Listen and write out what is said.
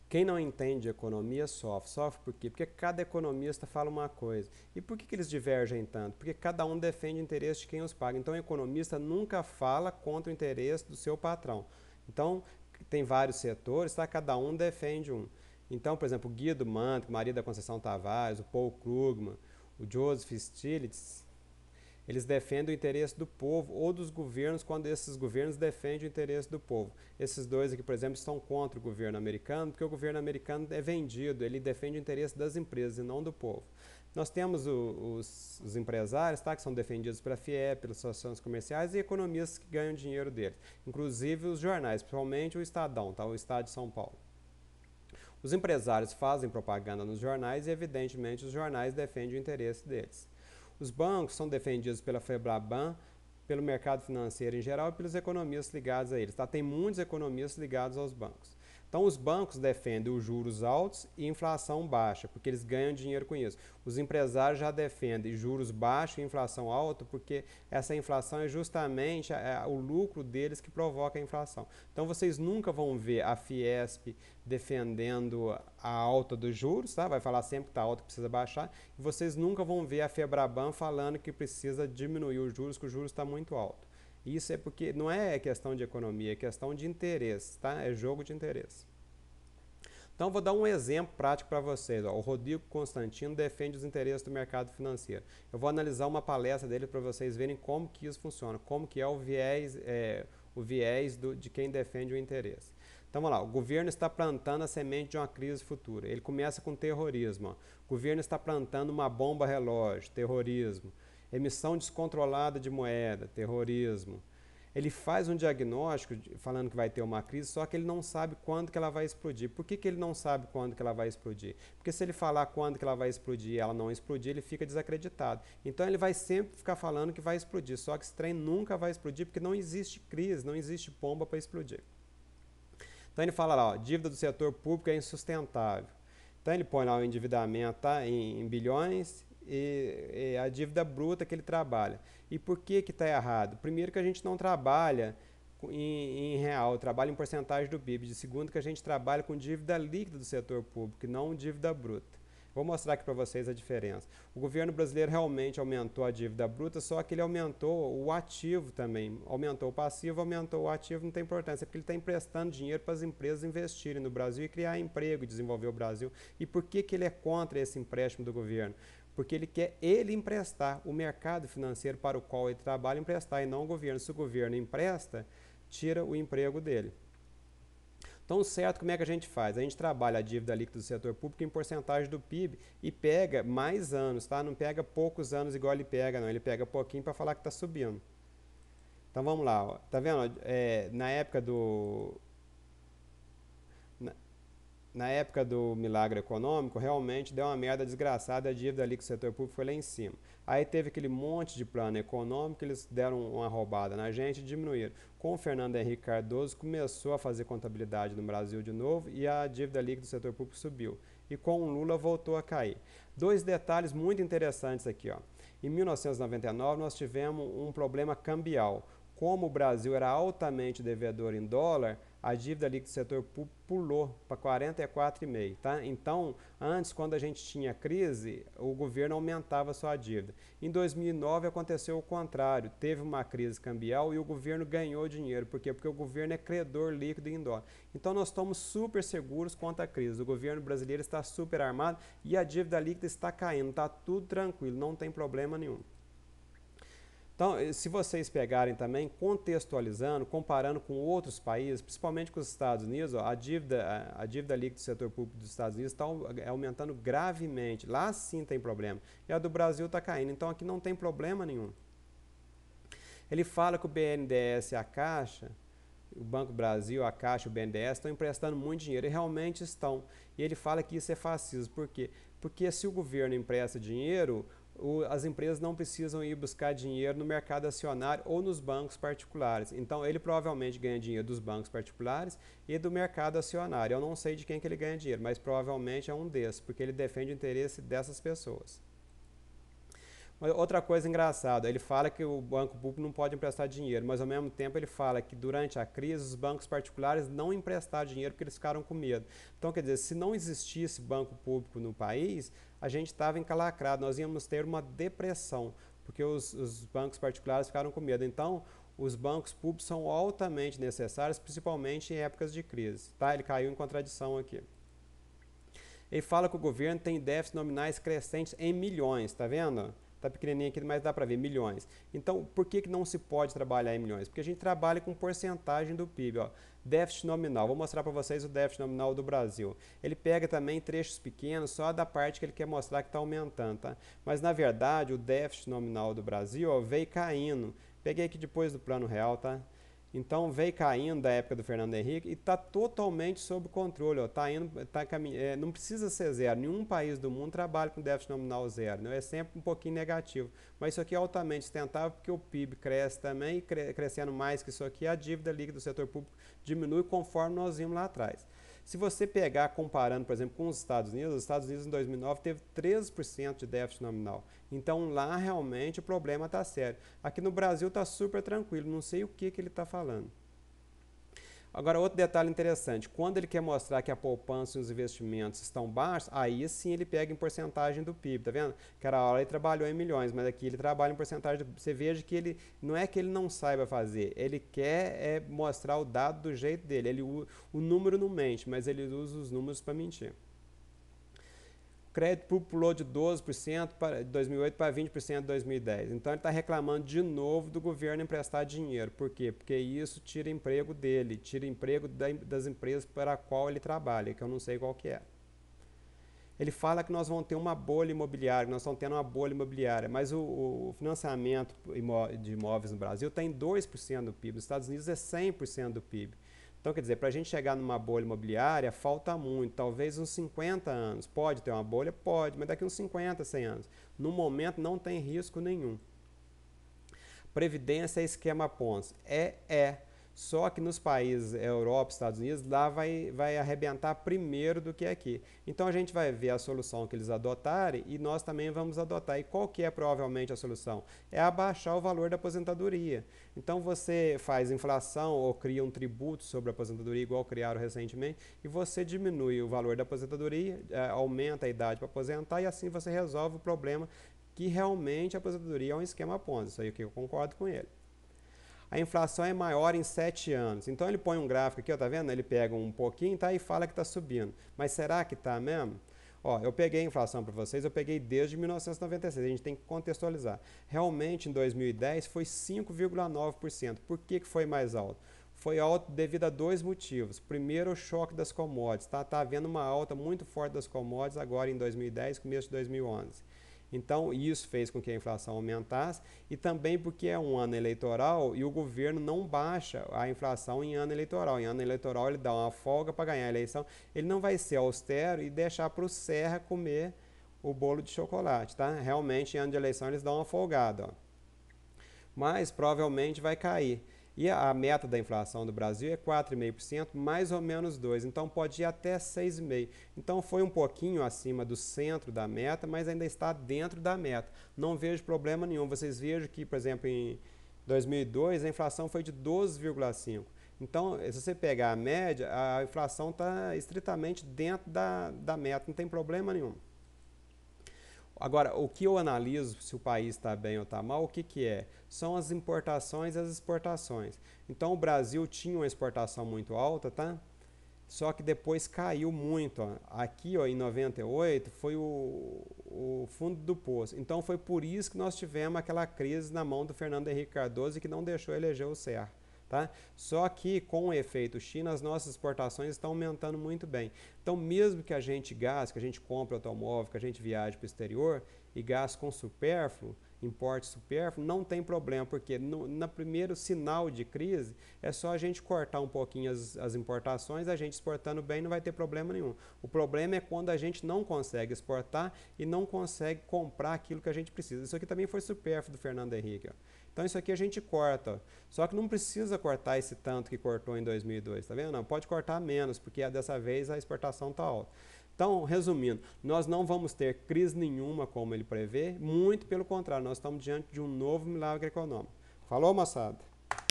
Quem não entende de economia sofre. Sofre por quê? Porque cada economista fala uma coisa. E por que eles divergem tanto? Porque cada um defende o interesse de quem os paga. Então o economista nunca fala contra o interesse do seu patrão. Então tem vários setores, tá? Cada um defende um. Então, por exemplo, o Guido Mantega, Maria da Conceição Tavares, o Paul Krugman, o Joseph Stiglitz, eles defendem o interesse do povo ou dos governos quando esses governos defendem o interesse do povo. Esses dois aqui, por exemplo, estão contra o governo americano, porque o governo americano é vendido, ele defende o interesse das empresas e não do povo. Nós temos os empresários, tá, que são defendidos pela FIEP, pelas associações comerciais e economistas que ganham dinheiro deles. Inclusive os jornais, principalmente o Estadão, tá, o Estado de São Paulo. Os empresários fazem propaganda nos jornais e, evidentemente, os jornais defendem o interesse deles. Os bancos são defendidos pela FEBRABAN, pelo mercado financeiro em geral e pelos economistas ligados a eles. Tá? Tem muitos economistas ligados aos bancos. Então, os bancos defendem os juros altos e inflação baixa, porque eles ganham dinheiro com isso. Os empresários já defendem juros baixos e inflação alta, porque essa inflação é justamente o lucro deles que provoca a inflação. Então, vocês nunca vão ver a Fiesp defendendo a alta dos juros, tá? Vai falar sempre que está alta, que precisa baixar. E vocês nunca vão ver a Febraban falando que precisa diminuir os juros, que o juros está muito alto. Isso é porque não é questão de economia, é questão de interesse, tá? É jogo de interesse. Então, vou dar um exemplo prático para vocês. Ó. O Rodrigo Constantino defende os interesses do mercado financeiro. Eu vou analisar uma palestra dele para vocês verem como que isso funciona, como que é o viés de quem defende o interesse. Então, vamos lá. O governo está plantando a semente de uma crise futura. Ele começa com terrorismo. Ó. O governo está plantando uma bomba relógio, terrorismo. Emissão descontrolada de moeda, terrorismo. Ele faz um diagnóstico falando que vai ter uma crise, só que ele não sabe quando que ela vai explodir. Por que ele não sabe quando que ela vai explodir? Porque se ele falar quando que ela vai explodir e ela não explodir, ele fica desacreditado. Então ele vai sempre ficar falando que vai explodir, só que esse trem nunca vai explodir porque não existe crise, não existe bomba para explodir. Então ele fala lá, ó, dívida do setor público é insustentável. Então ele põe lá o endividamento tá, em bilhões e a dívida bruta que ele trabalha. E por que está errado? Primeiro que a gente não trabalha em real, trabalha em porcentagem do PIB. De segundo que a gente trabalha com dívida líquida do setor público e não dívida bruta. Vou mostrar aqui para vocês a diferença. O governo brasileiro realmente aumentou a dívida bruta, só que ele aumentou o ativo também. Aumentou o passivo, aumentou o ativo, não tem importância, porque ele está emprestando dinheiro para as empresas investirem no Brasil e criar emprego e desenvolver o Brasil. E por que ele é contra esse empréstimo do governo? Porque ele quer emprestar, o mercado financeiro para o qual ele trabalha emprestar e não o governo. Se o governo empresta, tira o emprego dele. Então, certo, como é que a gente faz? A gente trabalha a dívida líquida do setor público em porcentagem do PIB e pega mais anos, tá? Não pega poucos anos igual ele pega, não. Ele pega pouquinho para falar que está subindo. Então, vamos lá. Ó. Tá vendo? Na época do... Na época do milagre econômico, realmente deu uma merda desgraçada, a dívida ali que o setor público foi lá em cima. Aí teve aquele monte de plano econômico, eles deram uma roubada na gente e diminuíram. Com o Fernando Henrique Cardoso, começou a fazer contabilidade no Brasil de novo e a dívida líquida do setor público subiu. E com o Lula voltou a cair. Dois detalhes muito interessantes aqui. Ó. Em 1999, nós tivemos um problema cambial. Como o Brasil era altamente devedor em dólar, a dívida líquida do setor público pulou para 44,5. Tá? Então, antes, quando a gente tinha crise, o governo aumentava a sua dívida. Em 2009 aconteceu o contrário, teve uma crise cambial e o governo ganhou dinheiro. Por quê? Porque o governo é credor líquido em dólar. Então, nós estamos super seguros contra a crise. O governo brasileiro está super armado e a dívida líquida está caindo. Está tudo tranquilo, não tem problema nenhum. Então, se vocês pegarem também, contextualizando, comparando com outros países, principalmente com os Estados Unidos, ó, a dívida líquida do setor público dos Estados Unidos está aumentando gravemente. Lá sim tem problema. E a do Brasil está caindo. Então aqui não tem problema nenhum. Ele fala que o BNDES e a Caixa, o Banco Brasil, a Caixa, o BNDES estão emprestando muito dinheiro e realmente estão. E ele fala que isso é fascismo. Por quê? Porque se o governo empresta dinheiro, as empresas não precisam ir buscar dinheiro no mercado acionário ou nos bancos particulares. Então, ele provavelmente ganha dinheiro dos bancos particulares e do mercado acionário. Eu não sei de quem que ele ganha dinheiro, mas provavelmente é um desses, porque ele defende o interesse dessas pessoas. Outra coisa engraçada, ele fala que o banco público não pode emprestar dinheiro, mas ao mesmo tempo ele fala que durante a crise os bancos particulares não emprestaram dinheiro porque eles ficaram com medo. Então, quer dizer, se não existisse banco público no país, a gente estava encalacrado, nós íamos ter uma depressão, porque os bancos particulares ficaram com medo. Então, os bancos públicos são altamente necessários, principalmente em épocas de crise. Tá? Ele caiu em contradição aqui. Ele fala que o governo tem déficits nominais crescentes em milhões, tá vendo? Tá pequenininho aqui, mas dá para ver, milhões. Então, por que não se pode trabalhar em milhões? Porque a gente trabalha com porcentagem do PIB, ó. Déficit nominal, vou mostrar para vocês o déficit nominal do Brasil. Ele pega também trechos pequenos, só da parte que ele quer mostrar que está aumentando, tá? Mas, na verdade, o déficit nominal do Brasil, ó, veio caindo. Peguei aqui depois do Plano Real, tá? Então veio caindo da época do Fernando Henrique e está totalmente sob controle. Ó, não precisa ser zero. Nenhum país do mundo trabalha com déficit nominal zero. Né? É sempre um pouquinho negativo. Mas isso aqui é altamente sustentável porque o PIB cresce também, e crescendo mais que isso aqui, a dívida líquida do setor público diminui conforme nós vimos lá atrás. Se você pegar comparando, por exemplo, com os Estados Unidos em 2009 teve 13% de déficit nominal. Então lá realmente o problema está sério. Aqui no Brasil está super tranquilo, não sei o que ele está falando. Agora, outro detalhe interessante, quando ele quer mostrar que a poupança e os investimentos estão baixos, aí sim ele pega em porcentagem do PIB, tá vendo? Que era a hora ele trabalhou em milhões, mas aqui ele trabalha em porcentagem. Você veja que ele não é que ele não saiba fazer, ele quer mostrar o dado do jeito dele. O número não mente, mas ele usa os números para mentir. O crédito público pulou de 12% de 2008 para 20% de 2010. Então ele está reclamando de novo do governo emprestar dinheiro. Por quê? Porque isso tira emprego dele, tira emprego das empresas para a qual ele trabalha, que eu não sei qual que é. Ele fala que nós vamos ter uma bolha imobiliária, que nós estamos tendo uma bolha imobiliária, mas o financiamento de imóveis no Brasil está em 2% do PIB, nos Estados Unidos é 100% do PIB. Então, quer dizer, para a gente chegar numa bolha imobiliária, falta muito, talvez uns 50 anos. Pode ter uma bolha? Pode, mas daqui uns 50, 100 anos. No momento, não tem risco nenhum. Previdência é esquema Ponzi. Só que nos países Europa, Estados Unidos, lá vai arrebentar primeiro do que aqui. Então a gente vai ver a solução que eles adotarem e nós também vamos adotar. E qual que é provavelmente a solução? É abaixar o valor da aposentadoria. Então você faz inflação ou cria um tributo sobre a aposentadoria, igual criaram recentemente, e você diminui o valor da aposentadoria, aumenta a idade para aposentar e assim você resolve o problema que realmente a aposentadoria é um esquema Ponzi. Isso aí que eu concordo com ele. A inflação é maior em 7 anos. Então ele põe um gráfico aqui, ó, tá vendo? Ele pega um pouquinho, tá, e fala que está subindo. Mas será que está mesmo? Ó, eu peguei a inflação para vocês, eu peguei desde 1996, a gente tem que contextualizar. Realmente em 2010 foi 5,9%. Por que foi mais alto? Foi alto devido a dois motivos. Primeiro, o choque das commodities. Tá havendo uma alta muito forte das commodities agora em 2010, começo de 2011. Então, isso fez com que a inflação aumentasse e também porque é um ano eleitoral e o governo não baixa a inflação em ano eleitoral. Em ano eleitoral, ele dá uma folga para ganhar a eleição. Ele não vai ser austero e deixar para o Serra comer o bolo de chocolate, tá? Realmente, em ano de eleição, eles dão uma folgada, ó. Mas provavelmente vai cair. E a meta da inflação do Brasil é 4,5%, mais ou menos 2%. Então pode ir até 6,5%. Então foi um pouquinho acima do centro da meta, mas ainda está dentro da meta. Não vejo problema nenhum. Vocês vejam que, por exemplo, em 2002 a inflação foi de 12,5%. Então, se você pegar a média, a inflação está estritamente dentro da meta, não tem problema nenhum. Agora, o que eu analiso se o país está bem ou está mal, o que é? São as importações e as exportações. Então, o Brasil tinha uma exportação muito alta, tá? Só que depois caiu muito. Ó. Aqui, ó, em 98, foi o fundo do poço. Então, foi por isso que nós tivemos aquela crise na mão do Fernando Henrique Cardoso e que não deixou eleger o Serra. Tá? Só que com o efeito China, as nossas exportações estão aumentando muito bem. Então, mesmo que a gente gaste, que a gente compre automóvel, que a gente viaje para o exterior e gaste com supérfluo, importe supérfluo, não tem problema, porque no primeiro sinal de crise é só a gente cortar um pouquinho as importações, a gente exportando bem não vai ter problema nenhum. O problema é quando a gente não consegue exportar e não consegue comprar aquilo que a gente precisa. Isso aqui também foi supérfluo do Fernando Henrique. Ó. Então isso aqui a gente corta, ó. Só que não precisa cortar esse tanto que cortou em 2002, tá vendo? Não, pode cortar menos, porque dessa vez a exportação está alta. Então, resumindo, nós não vamos ter crise nenhuma como ele prevê, muito pelo contrário, nós estamos diante de um novo milagre econômico. Falou, moçada?